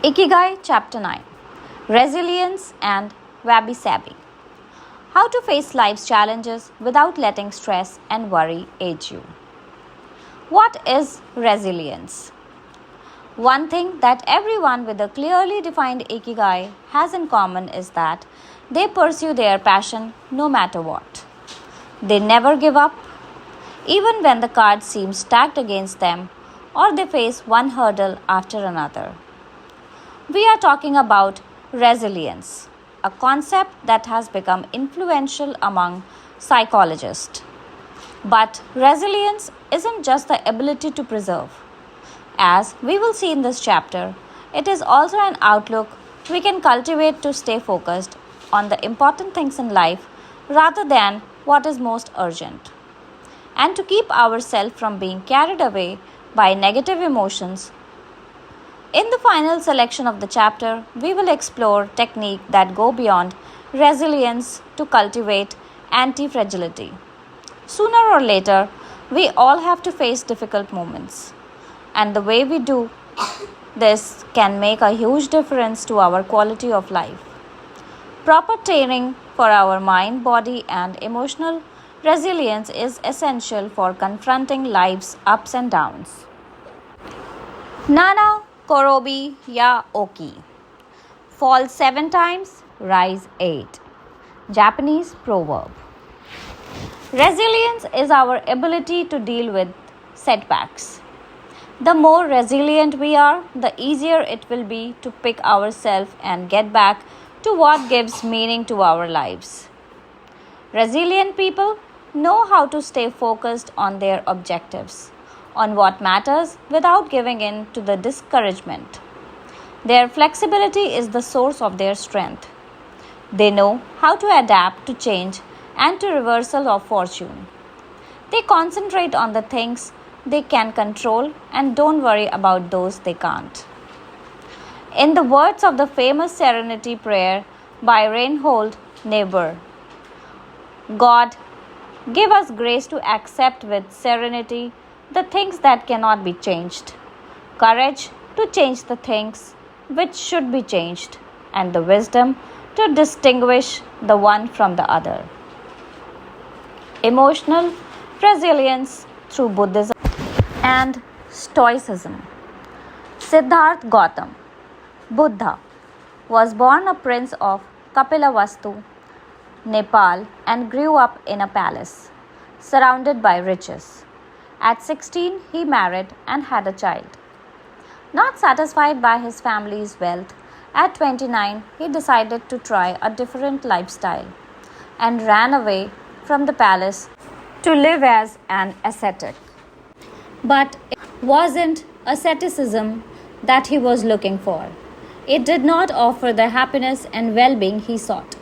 Ikigai Chapter 9, Resilience and Wabi-Sabi. How to face life's challenges without letting stress and worry age you. What is resilience? One thing that everyone with a clearly defined Ikigai has in common is that they pursue their passion no matter what. They never give up, even when the cards seem stacked against them or they face one hurdle after another. We are talking about resilience, a concept that has become influential among psychologists. But resilience isn't just the ability to preserve. As we will see in this chapter, it is also an outlook we can cultivate to stay focused on the important things in life rather than what is most urgent, and to keep ourselves from being carried away by negative emotions. In the final selection of the chapter, we will explore techniques that go beyond resilience to cultivate anti-fragility. Sooner or later, we all have to face difficult moments, and the way we do this can make a huge difference to our quality of life. Proper training for our mind, body, and emotional resilience is essential for confronting life's ups and downs. Nana Korobi ya Oki. Fall 7 times, rise 8. Japanese proverb. Resilience is our ability to deal with setbacks. The more resilient we are, the easier it will be to pick ourselves and get back to what gives meaning to our lives. Resilient people know how to stay focused on their objectives, on what matters without giving in to the discouragement. Their flexibility is the source of their strength. They know how to adapt to change and to reversal of fortune. They concentrate on the things they can control and don't worry about those they can't. In the words of the famous Serenity Prayer by Reinhold Niebuhr, God, give us grace to accept with serenity the things that cannot be changed, courage to change the things which should be changed, and the wisdom to distinguish the one from the other. Emotional resilience through Buddhism and Stoicism. Siddhartha Gautam, Buddha, was born a prince of Kapilavastu, Nepal, and grew up in a palace, surrounded by riches. At 16, he married and had a child. Not satisfied by his family's wealth, at 29, he decided to try a different lifestyle and ran away from the palace to live as an ascetic. But it wasn't asceticism that he was looking for. It did not offer the happiness and well-being he sought.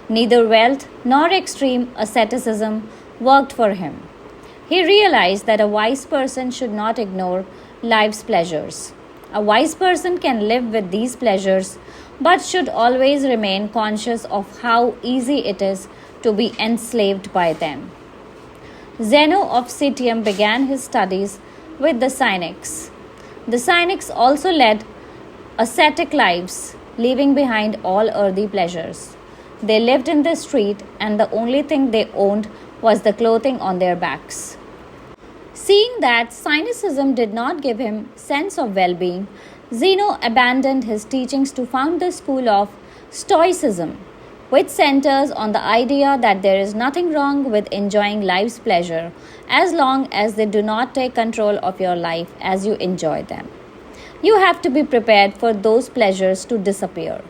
Neither wealth nor extreme asceticism worked for him. He realized that a wise person should not ignore life's pleasures. A wise person can live with these pleasures, but should always remain conscious of how easy it is to be enslaved by them. Zeno of Citium began his studies with the Cynics. The Cynics also led ascetic lives, leaving behind all earthly pleasures. They lived in the street, and the only thing they owned was the clothing on their backs. Seeing that Cynicism did not give him sense of well-being, Zeno abandoned his teachings to found the school of Stoicism, which centers on the idea that there is nothing wrong with enjoying life's pleasure as long as they do not take control of your life as you enjoy them. You have to be prepared for those pleasures to disappear.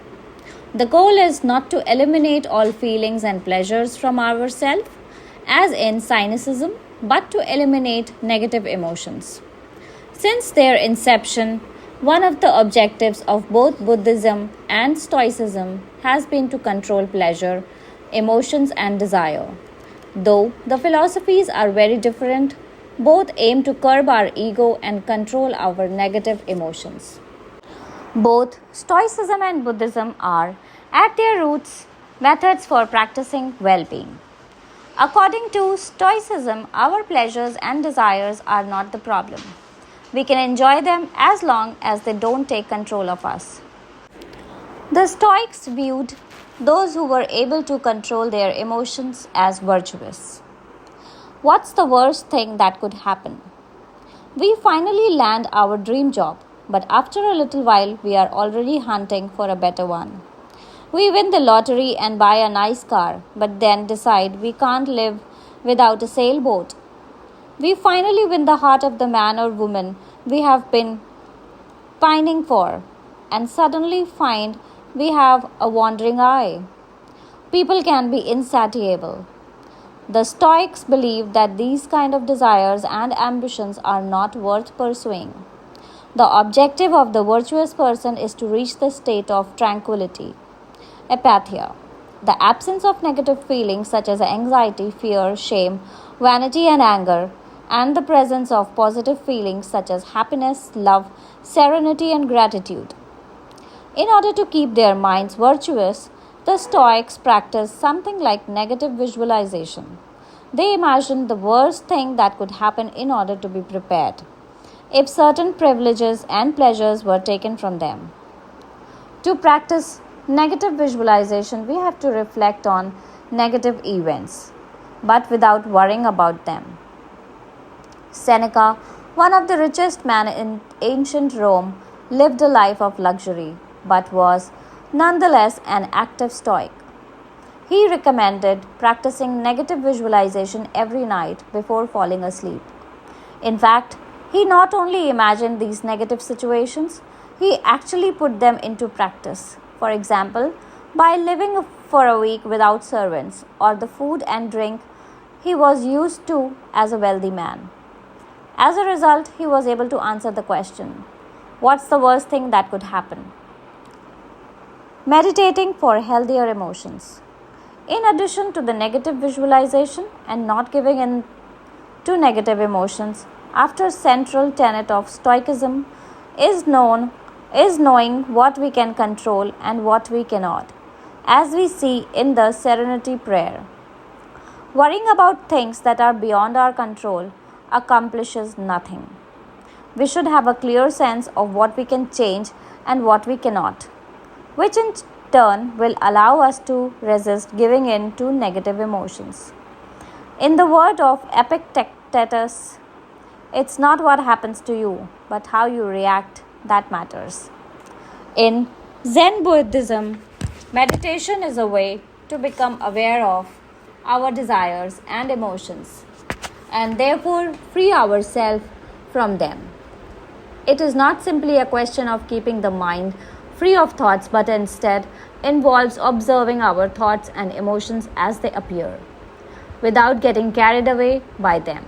The goal is not to eliminate all feelings and pleasures from ourselves, as in cynicism, but to eliminate negative emotions. Since their inception, one of the objectives of both Buddhism and Stoicism has been to control pleasure, emotions, and desire. Though the philosophies are very different, both aim to curb our ego and control our negative emotions. Both Stoicism and Buddhism are, at their roots, methods for practicing well-being. According to Stoicism, our pleasures and desires are not the problem. We can enjoy them as long as they don't take control of us. The Stoics viewed those who were able to control their emotions as virtuous. What's the worst thing that could happen? We finally land our dream job, but after a little while, we are already hunting for a better one. We win the lottery and buy a nice car, but then decide we can't live without a sailboat. We finally win the heart of the man or woman we have been pining for, and suddenly find we have a wandering eye. People can be insatiable. The Stoics believed that these kind of desires and ambitions are not worth pursuing. The objective of the virtuous person is to reach the state of tranquility, apatheia, the absence of negative feelings such as anxiety, fear, shame, vanity, and anger, and the presence of positive feelings such as happiness, love, serenity, and gratitude. In order to keep their minds virtuous, the Stoics practiced something like negative visualization. They imagined the worst thing that could happen in order to be prepared, if certain privileges and pleasures were taken from them. To practice negative visualization, we have to reflect on negative events, but without worrying about them. Seneca, one of the richest men in ancient Rome, lived a life of luxury, but was nonetheless an active Stoic. He recommended practicing negative visualization every night before falling asleep. In fact, he not only imagined these negative situations, he actually put them into practice. For example, by living for a week without servants or the food and drink he was used to as a wealthy man. As a result, he was able to answer the question, what's the worst thing that could happen? Meditating for healthier emotions. In addition to the negative visualization and not giving in to negative emotions, after central tenet of Stoicism is knowing what we can control and what we cannot, as we see in the Serenity Prayer. Worrying about things that are beyond our control accomplishes nothing. We should have a clear sense of what we can change and what we cannot, which in turn will allow us to resist giving in to negative emotions. In the word of Epictetus, it's not what happens to you, but how you react that matters. In Zen Buddhism, meditation is a way to become aware of our desires and emotions and therefore free ourselves from them. It is not simply a question of keeping the mind free of thoughts, but instead involves observing our thoughts and emotions as they appear, without getting carried away by them.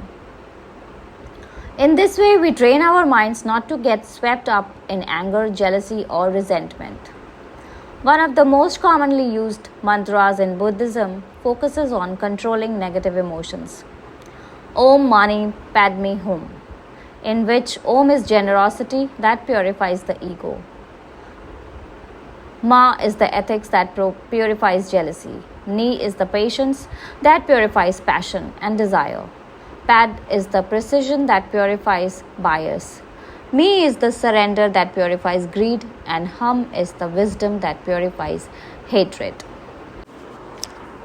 In this way, we train our minds not to get swept up in anger, jealousy, or resentment. One of the most commonly used mantras in Buddhism focuses on controlling negative emotions. Om Mani Padme Hum, in which Om is generosity that purifies the ego. Ma is the ethics that purifies jealousy. Ni is the patience that purifies passion and desire. Pad is the precision that purifies bias. Me is the surrender that purifies greed, and Hum is the wisdom that purifies hatred.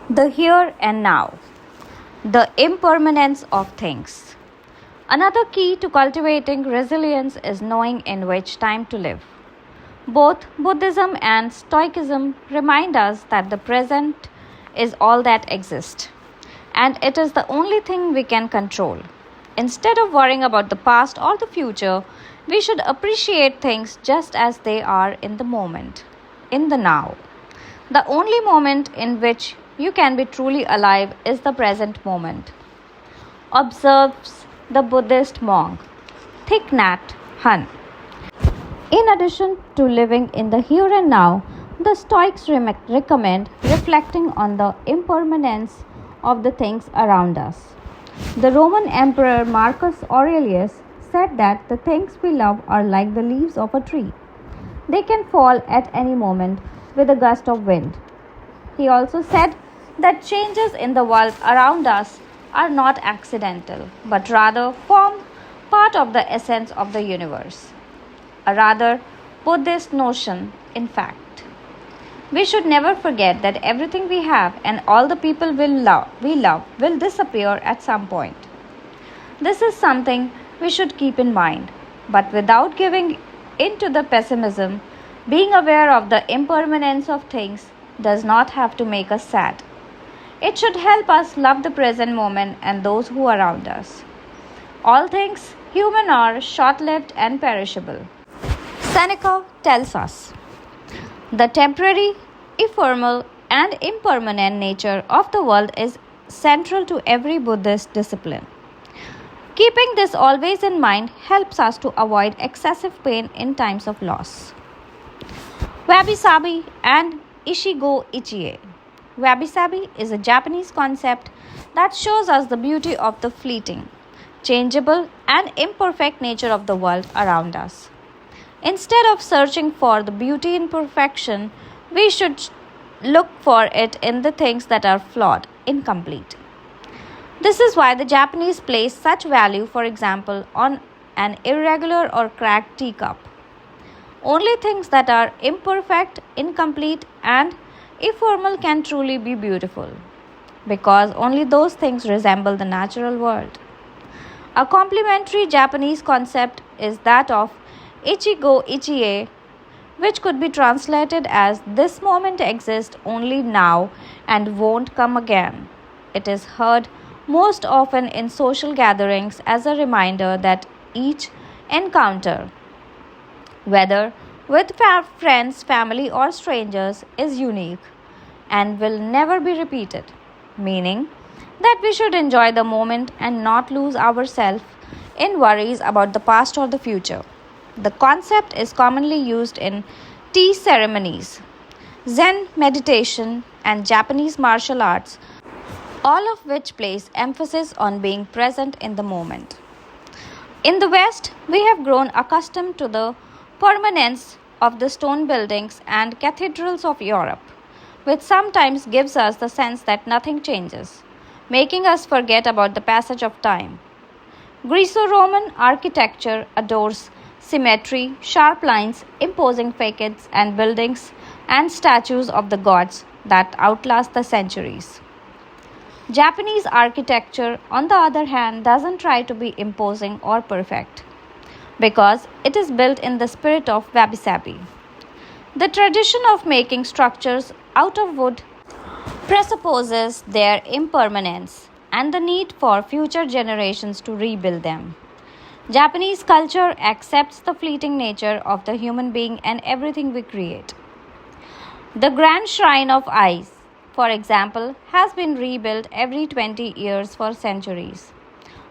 The here and now. The impermanence of things. Another key to cultivating resilience is knowing in which time to live. Both Buddhism and Stoicism remind us that the present is all that exists, and it is the only thing we can control. Instead of worrying about the past or the future, we should appreciate things just as they are in the moment, in the now. The only moment in which you can be truly alive is the present moment, observes the Buddhist monk Thich Nhat Hanh. In addition to living in the here and now, the Stoics recommend reflecting on the impermanence of the things around us. The Roman Emperor Marcus Aurelius said that the things we love are like the leaves of a tree. They can fall at any moment with a gust of wind. He also said that changes in the world around us are not accidental, but rather form part of the essence of the universe. A rather Buddhist notion, in fact. We should never forget that everything we have and all the people we love will disappear at some point. This is something we should keep in mind, but without giving in to the pessimism, being aware of the impermanence of things does not have to make us sad. It should help us love the present moment and those who are around us. All things human are short lived and perishable. Seneca tells us the temporary, ephemeral, and impermanent nature of the world is central to every Buddhist discipline. Keeping this always in mind helps us to avoid excessive pain in times of loss. Wabi-Sabi and Ikigai. Wabi-Sabi is a Japanese concept that shows us the beauty of the fleeting, changeable, and imperfect nature of the world around us. Instead of searching for the beauty in perfection, we should look for it in the things that are flawed, incomplete. This is why the Japanese place such value, for example, on an irregular or cracked teacup. Only things that are imperfect, incomplete, and ephemeral can truly be beautiful, because only those things resemble the natural world. A complementary Japanese concept is that of Ikigai, which could be translated as this moment exists only now and won't come again. It is heard most often in social gatherings as a reminder that each encounter, whether with friends, family, or strangers, is unique and will never be repeated, meaning that we should enjoy the moment and not lose ourselves in worries about the past or the future. The concept is commonly used in tea ceremonies, Zen meditation, and Japanese martial arts, all of which place emphasis on being present in the moment. In the West, we have grown accustomed to the permanence of the stone buildings and cathedrals of Europe, which sometimes gives us the sense that nothing changes, making us forget about the passage of time. Greco-Roman architecture adores symmetry, sharp lines, imposing facades, and buildings and statues of the gods that outlast the centuries. Japanese architecture, on the other hand, doesn't try to be imposing or perfect because it is built in the spirit of Wabi-Sabi. The tradition of making structures out of wood presupposes their impermanence and the need for future generations to rebuild them. Japanese culture accepts the fleeting nature of the human being and everything we create. The Grand Shrine of Ice, for example, has been rebuilt every 20 years for centuries.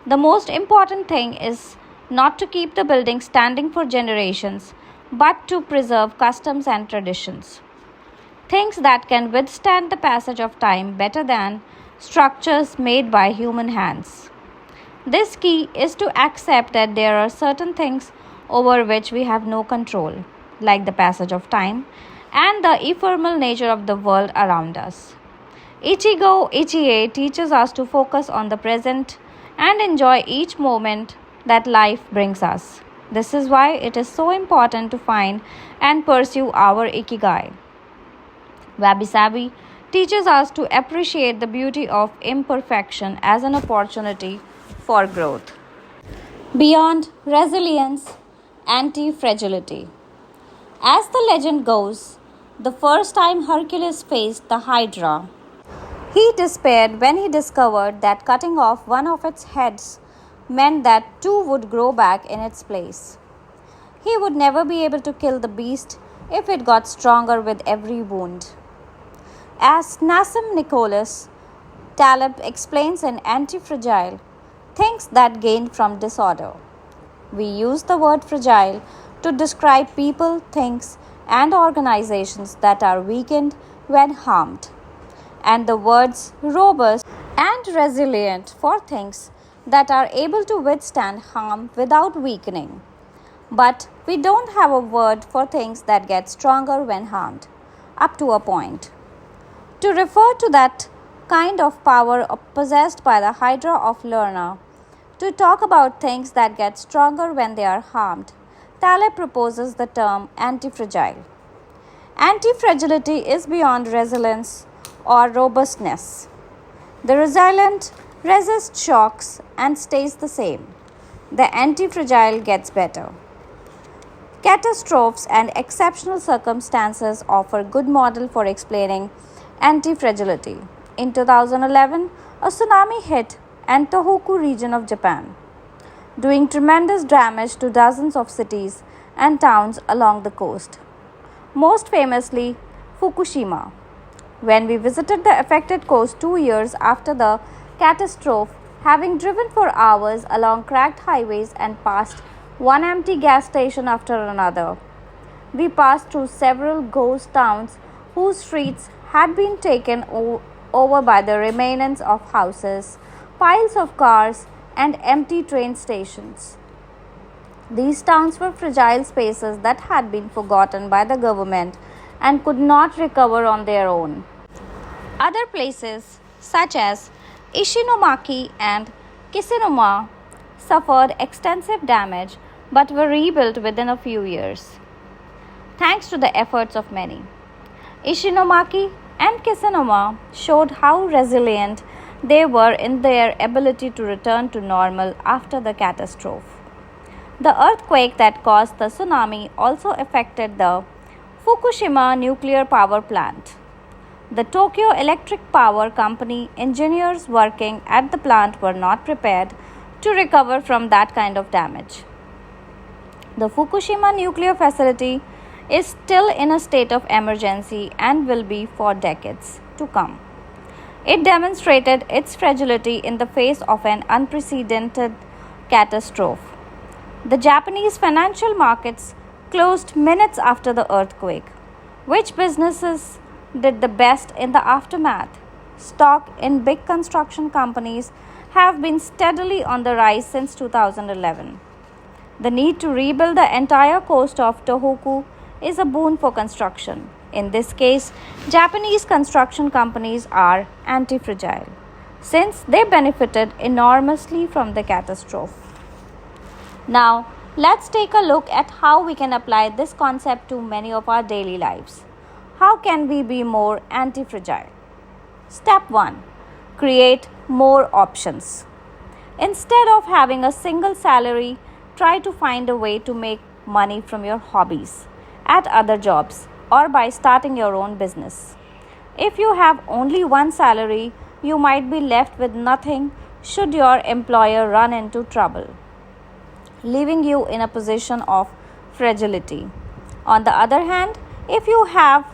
The most important thing is not to keep the building standing for generations, but to preserve customs and traditions. Things that can withstand the passage of time better than structures made by human hands. This key is to accept that there are certain things over which we have no control, like the passage of time and the ephemeral nature of the world around us. Ikigai teaches us to focus on the present and enjoy each moment that life brings us. This is why it is so important to find and pursue our Ikigai. Wabi-Sabi teaches us to appreciate the beauty of imperfection as an opportunity for growth. Beyond resilience, anti-fragility. As the legend goes, the first time Hercules faced the Hydra, he despaired when he discovered that cutting off one of its heads meant that two would grow back in its place. He would never be able to kill the beast if it got stronger with every wound. As Nassim Nicholas Taleb explains in Anti-Fragile, things that gain from disorder. We use the word fragile to describe people, things, and organizations that are weakened when harmed, and the words robust and resilient for things that are able to withstand harm without weakening. But we don't have a word for things that get stronger when harmed, up to a point. To refer to that kind of power possessed by the Hydra of Lerna, to talk about things that get stronger when they are harmed, Taleb proposes the term anti-fragile. Anti-fragility is beyond resilience or robustness. The resilient resists shocks and stays the same. The anti-fragile gets better. Catastrophes and exceptional circumstances offer good model for explaining anti-fragility. In 2011, a tsunami hit the Tohoku region of Japan, doing tremendous damage to dozens of cities and towns along the coast. Most famously, Fukushima. When we visited the affected coast 2 years after the catastrophe, having driven for hours along cracked highways and passed one empty gas station after another, we passed through several ghost towns whose streets had been taken over by the remnants of houses, piles of cars, and empty train stations. These towns were fragile spaces that had been forgotten by the government and could not recover on their own. Other places, such as Ishinomaki and Kishinuma, suffered extensive damage but were rebuilt within a few years, thanks to the efforts of many. Ishinomaki and Kishinuma showed how resilient they were in their ability to return to normal after the catastrophe. The earthquake that caused the tsunami also affected the Fukushima nuclear power plant. The Tokyo Electric Power Company engineers working at the plant were not prepared to recover from that kind of damage. The Fukushima nuclear facility is still in a state of emergency and will be for decades to come. It demonstrated its fragility in the face of an unprecedented catastrophe. The Japanese financial markets closed minutes after the earthquake. Which businesses did the best in the aftermath? Stock in big construction companies have been steadily on the rise since 2011. The need to rebuild the entire coast of Tohoku is a boon for construction. In this case, Japanese construction companies are anti-fragile, since they benefited enormously from the catastrophe. Now, let's take a look at how we can apply this concept to many of our daily lives. How can we be more anti-fragile? Step 1. Create more options. Instead of having a single salary, try to find a way to make money from your hobbies, at other jobs, or by starting your own business. If you have only one salary, you might be left with nothing should your employer run into trouble, leaving you in a position of fragility. On the other hand, if you have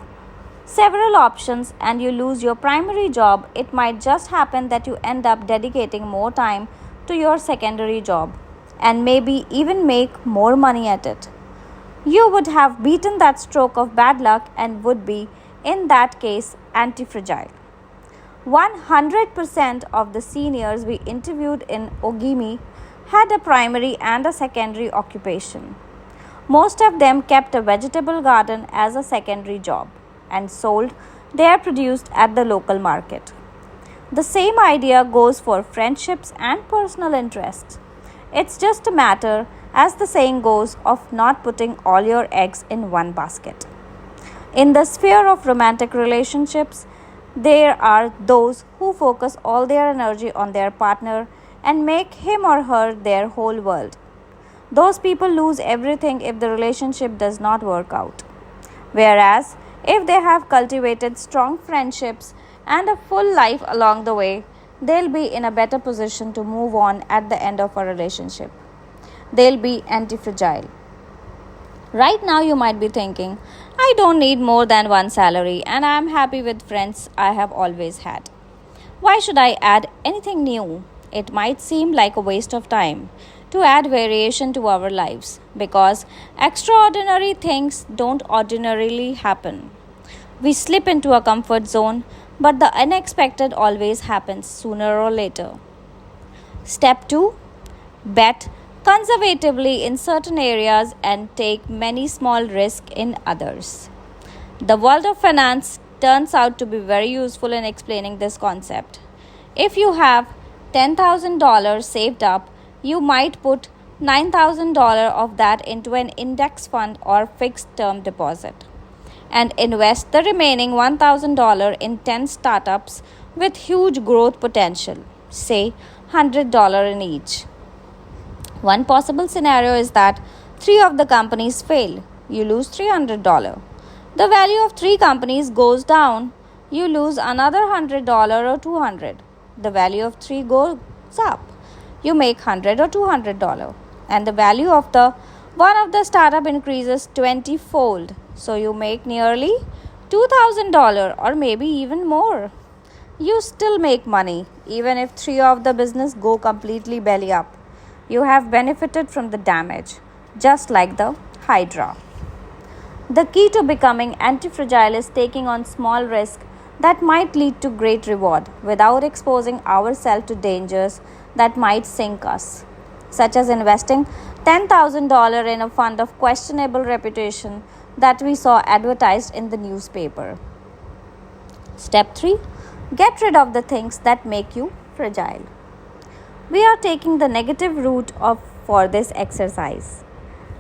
several options and you lose your primary job, it might just happen that you end up dedicating more time to your secondary job and maybe even make more money at it. You would have beaten that stroke of bad luck and would be, in that case, anti-fragile. 100% of the seniors we interviewed in Ogimi had a primary and a secondary occupation. Most of them kept a vegetable garden as a secondary job and sold their produce at the local market. The same idea goes for friendships and personal interests. It's just a matter, as the saying goes, of not putting all your eggs in one basket. In the sphere of romantic relationships, there are those who focus all their energy on their partner and make him or her their whole world. Those people lose everything if the relationship does not work out. Whereas, if they have cultivated strong friendships and a full life along the way, they'll be in a better position to move on at the end of a relationship. They'll be anti-fragile. Right now, you might be thinking, I don't need more than one salary and I'm happy with friends I have always had. Why should I add anything new? It might seem like a waste of time to add variation to our lives because extraordinary things don't ordinarily happen. We slip into a comfort zone, but the unexpected always happens sooner or later. Step 2. Bet conservatively in certain areas and take many small risks in others. The world of finance turns out to be very useful in explaining this concept. If you have $10,000 saved up, you might put $9,000 of that into an index fund or fixed term deposit. and invest the remaining $1,000 in 10 startups with huge growth potential, say $100 in each. One possible scenario is that 3 of the companies fail. You lose $300. The value of 3 companies goes down. You lose another $100 or $200. The value of 3 goes up. You make $100 or $200. And the value of the one of the startup increases 20-fold. So you make nearly $2,000 or maybe even more. You still make money even if 3 of the business go completely belly up. You have benefited from the damage, just like the Hydra. The key to becoming anti-fragile is taking on small risks that might lead to great reward without exposing ourselves to dangers that might sink us, such as investing $10,000 in a fund of questionable reputation that we saw advertised in the newspaper. Step 3. Get rid of the things that make you fragile. We are taking the negative route for this exercise.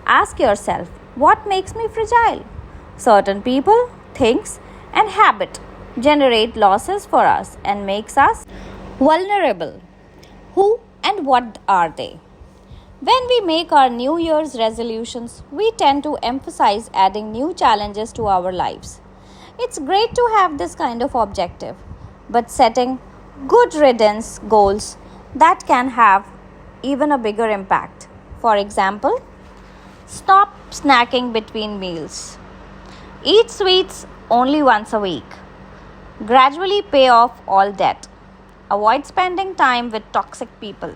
Ask yourself, what makes me fragile? Certain people, things, and habit generate losses for us and makes us vulnerable. Who and what are they? When we make our New Year's resolutions, we tend to emphasize adding new challenges to our lives. It's great to have this kind of objective, but setting good riddance goals that can have even a bigger impact. For example, stop snacking between meals. Eat sweets only once a week. Gradually pay off all debt. Avoid spending time with toxic people.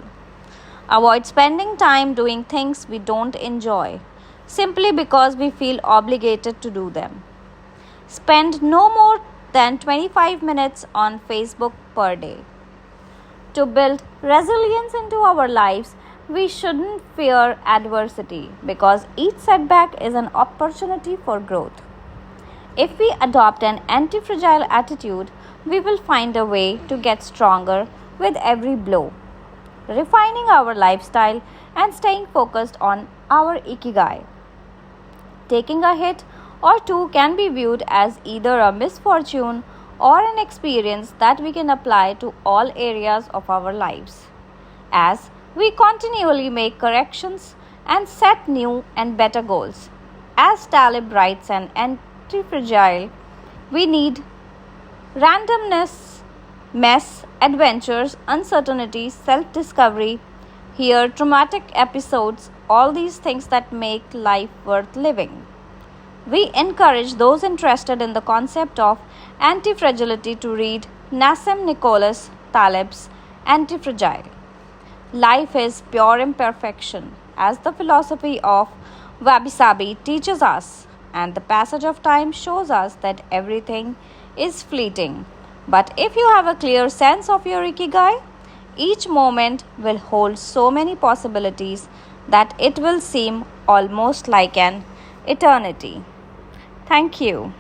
Avoid spending time doing things we don't enjoy simply because we feel obligated to do them. Spend no more than 25 minutes on Facebook per day. To build resilience into our lives, we shouldn't fear adversity because each setback is an opportunity for growth. If we adopt an anti-fragile attitude, we will find a way to get stronger with every blow, refining our lifestyle and staying focused on our Ikigai. Taking a hit or two can be viewed as either a misfortune or an experience that we can apply to all areas of our lives. As we continually make corrections and set new and better goals. As Taleb writes, an anti-fragile, we need randomness, mess, adventures, uncertainty, self-discovery, here traumatic episodes, all these things that make life worth living. We encourage those interested in the concept of anti-fragility to read Nassim Nicholas Taleb's Anti-Fragile. Life is pure imperfection, as the philosophy of Wabi-Sabi teaches us, and the passage of time shows us that everything is fleeting. But if you have a clear sense of your Ikigai, each moment will hold so many possibilities that it will seem almost like an eternity. Thank you.